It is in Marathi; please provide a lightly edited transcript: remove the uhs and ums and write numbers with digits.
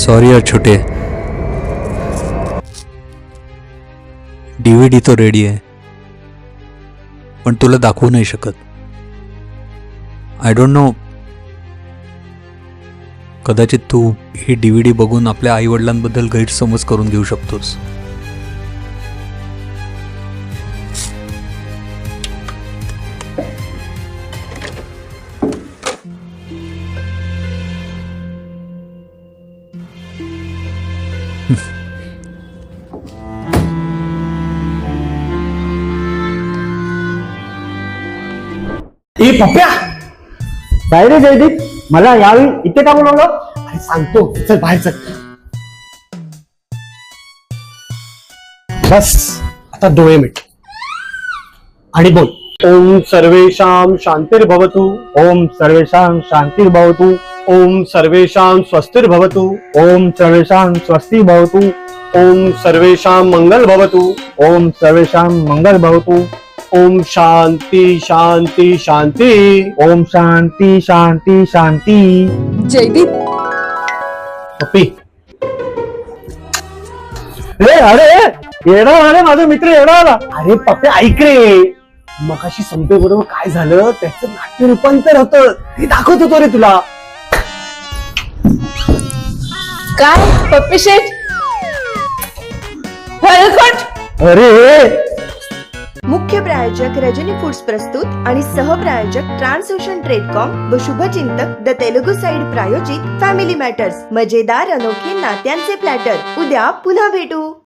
सॉरी यार छोटे, डीव्हीडी तो रेडी आहे पण तुला दाखवू नाही शकत. आय डोंट नो, कदाचित तू ही डीव्हीडी बघून आपल्या आई वडिलांबद्दल गैरसमज करून घेऊ शकतोस. ए पप्प्या, काय रे जयदीप, मला यावेळी इथे का बोलवलं? अरे सांगतो, चल बाहेर चल. बस आता डोळे मिट आणि बोल. ओम सर्वेषां शांतिर्भवतु, ओम सर्वेषां शांतिर्भवतु, ओम सर्वेषां स्वस्तिर्भवतु, ओम सर्वेषां स्वस्ति भवतु, ओम सर्वेषां मंगल भवतु, ओम सर्वेषां मंगल भवतु, ओम शांती शांती शांती, ओम शांती शांती शांती. जयदीप, पप्पी, अरे येडा आला, माझा मित्र येडा आला. अरे पप्पे ऐक रे, मगाशी संपे बरोबर काय झालं त्याचं नाट्य रूपांतर होतं, हे दाखवत होतो रे तुला. काय पप्पी शेठ, हळकट. अरे मुख्य प्रायोजक रजनी फूड्स प्रस्तुत आणि सहप्रायोजक ट्रान्सओशन ट्रेडकॉम व शुभचिंतक द तेलुगू साइड प्रायोजित फॅमिली मॅटर्स, मजेदार अनोखे नात्यांचे प्लॅटर. उद्या पुन्हा भेटू.